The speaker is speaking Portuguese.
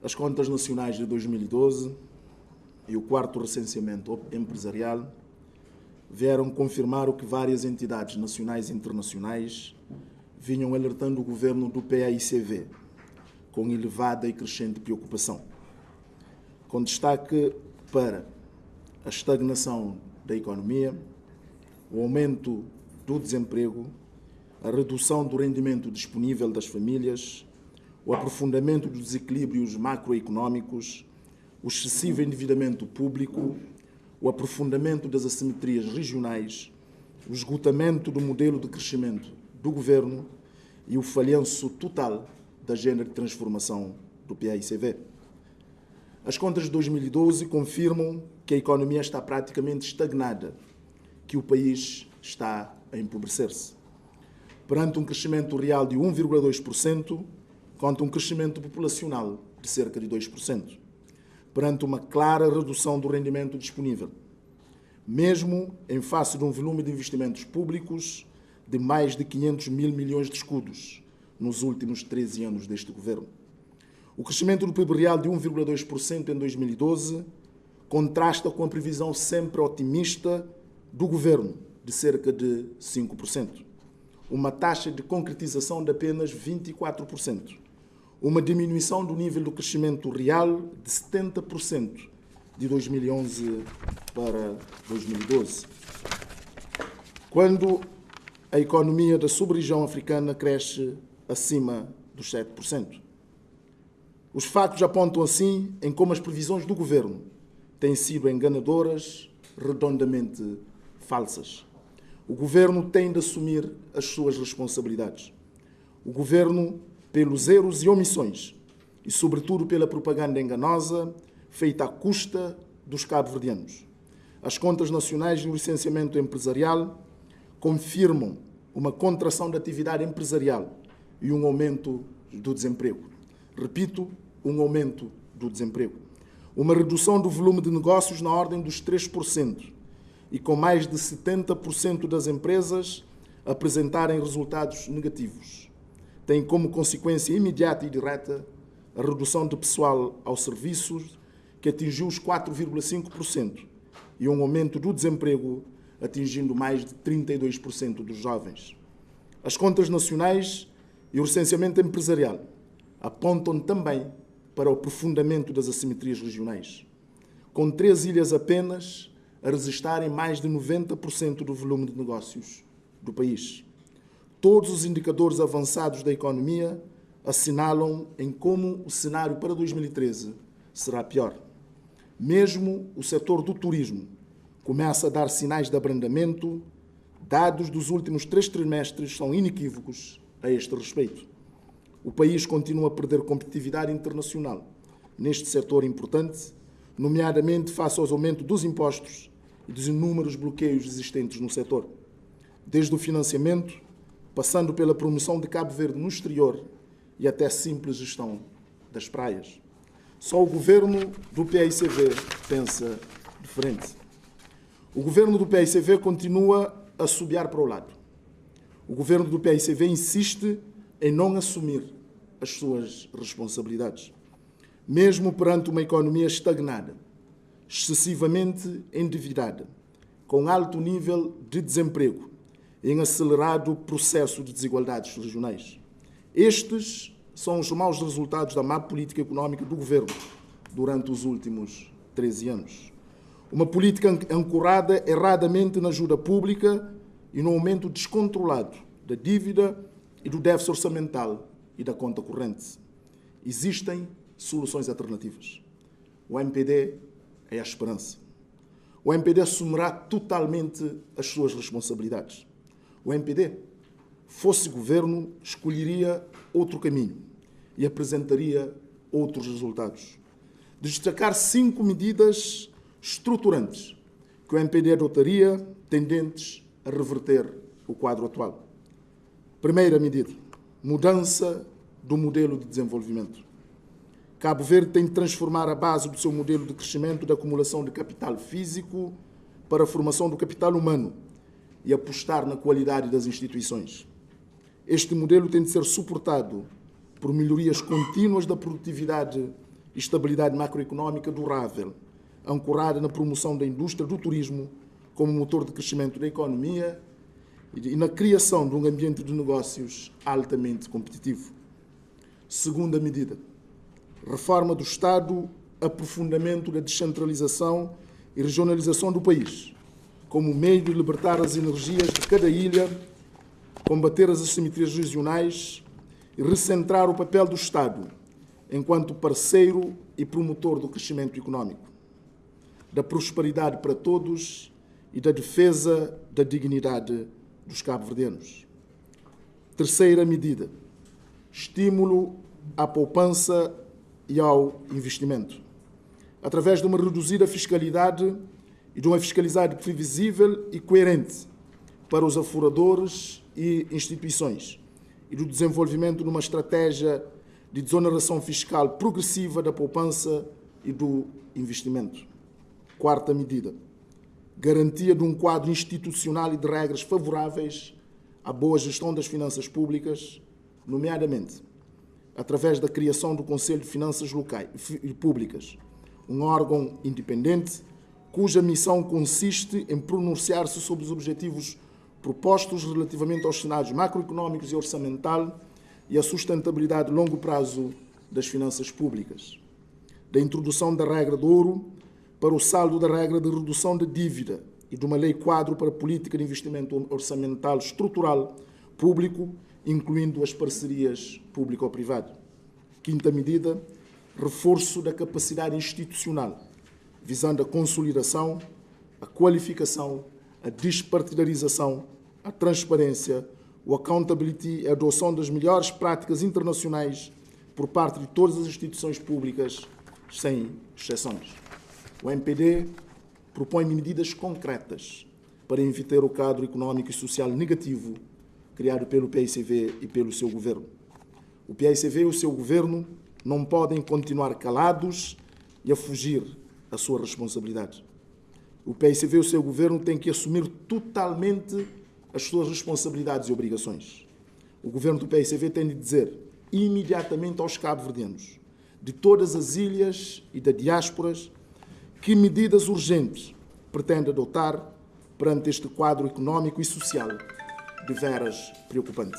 As contas nacionais de 2012 e o quarto recenseamento empresarial vieram confirmar o que várias entidades nacionais e internacionais vinham alertando o governo do PAICV, com elevada e crescente preocupação, com destaque para a estagnação da economia, o aumento do desemprego, a redução do rendimento disponível das famílias, o aprofundamento dos desequilíbrios macroeconómicos, o excessivo endividamento público, o aprofundamento das assimetrias regionais, o esgotamento do modelo de crescimento do governo e o falhanço total da agenda de transformação do PAICV. As contas de 2012 confirmam que a economia está praticamente estagnada, que o país está a empobrecer-se. Perante um crescimento real de 1,2%, contra um crescimento populacional de cerca de 2%, perante uma clara redução do rendimento disponível, mesmo em face de um volume de investimentos públicos de mais de 500 mil milhões de escudos nos últimos 13 anos deste governo. O crescimento do PIB real de 1,2% em 2012 contrasta com a previsão sempre otimista do governo, de cerca de 5%. Uma taxa de concretização de apenas 24%. Uma diminuição do nível do crescimento real de 70% de 2011 para 2012. Quando a economia da sub-região africana cresce acima dos 7%. Os factos apontam assim em como as previsões do governo têm sido enganadoras, redondamente falsas. O governo tem de assumir as suas responsabilidades. O governo, pelos erros e omissões, e sobretudo pela propaganda enganosa feita à custa dos cabo-verdianos. As contas nacionais e o licenciamento empresarial confirmam uma contração da atividade empresarial e um aumento do desemprego. Repito, um aumento do desemprego. Uma redução do volume de negócios na ordem dos 3% e com mais de 70% das empresas apresentarem resultados negativos. Tem como consequência imediata e direta a redução de pessoal aos serviços, que atingiu os 4,5%, e um aumento do desemprego, atingindo mais de 32% dos jovens. As contas nacionais e o recenseamento empresarial apontam também para o aprofundamento das assimetrias regionais, com 3 ilhas apenas a registarem mais de 90% do volume de negócios do país. Todos os indicadores avançados da economia assinalam em como o cenário para 2013 será pior. Mesmo o setor do turismo começa a dar sinais de abrandamento. Dados dos últimos 3 trimestres são inequívocos a este respeito. O país continua a perder competitividade internacional neste setor importante, nomeadamente face aos aumentos dos impostos e dos inúmeros bloqueios existentes no setor. Desde o financiamento, passando pela promoção de Cabo Verde no exterior e até simples gestão das praias. Só o governo do PAICV pensa diferente. O governo do PAICV continua a assobiar para o lado. O governo do PAICV insiste em não assumir as suas responsabilidades, mesmo perante uma economia estagnada, excessivamente endividada, com alto nível de desemprego e em acelerado processo de desigualdades regionais. Estes são os maus resultados da má política económica do governo durante os últimos 13 anos. Uma política ancorada erradamente na ajuda pública e no aumento descontrolado da dívida e do déficit orçamental e da conta corrente. Existem soluções alternativas. O MPD é a esperança. O MPD assumirá totalmente as suas responsabilidades. O MPD, fosse governo, escolheria outro caminho e apresentaria outros resultados. Destacar 5 medidas estruturantes que o MPD adotaria, tendentes a reverter o quadro atual. Primeira medida, mudança do modelo de desenvolvimento. Cabo Verde tem de transformar a base do seu modelo de crescimento da acumulação de capital físico para a formação do capital humano e apostar na qualidade das instituições. Este modelo tem de ser suportado por melhorias contínuas da produtividade e estabilidade macroeconómica durável, ancorada na promoção da indústria do turismo como motor de crescimento da economia e na criação de um ambiente de negócios altamente competitivo. Segunda medida, reforma do Estado, aprofundamento da descentralização e regionalização do país, como meio de libertar as energias de cada ilha, combater as assimetrias regionais e recentrar o papel do Estado enquanto parceiro e promotor do crescimento económico, da prosperidade para todos e da defesa da dignidade dos cabo-verdianos. Terceira medida, estímulo à poupança e ao investimento, através de uma reduzida fiscalidade e de uma fiscalidade previsível e coerente para os aforadores e instituições e do desenvolvimento de uma estratégia de desoneração fiscal progressiva da poupança e do investimento. Quarta medida, garantia de um quadro institucional e de regras favoráveis à boa gestão das finanças públicas, nomeadamente através da criação do Conselho de Finanças Públicas, um órgão independente cuja missão consiste em pronunciar-se sobre os objetivos propostos relativamente aos cenários macroeconómicos e orçamental e a sustentabilidade de longo prazo das finanças públicas, da introdução da regra de ouro para o saldo da regra de redução da dívida e de uma lei-quadro para a política de investimento orçamental estrutural público, incluindo as parcerias público-privado. Quinta medida, reforço da capacidade institucional, visando a consolidação, a qualificação, a despartidarização, a transparência, o accountability e a adoção das melhores práticas internacionais por parte de todas as instituições públicas, sem exceções. O MPD propõe medidas concretas para evitar o quadro económico e social negativo criado pelo PICV e pelo seu governo. O PICV e o seu governo não podem continuar calados e a fugir à sua responsabilidade. O PICV e o seu governo têm que assumir totalmente as suas responsabilidades e obrigações. O governo do PICV tem de dizer imediatamente aos cabo-verdianos, de todas as ilhas e da diásporas, que medidas urgentes pretende adotar perante este quadro económico e social de veras preocupante.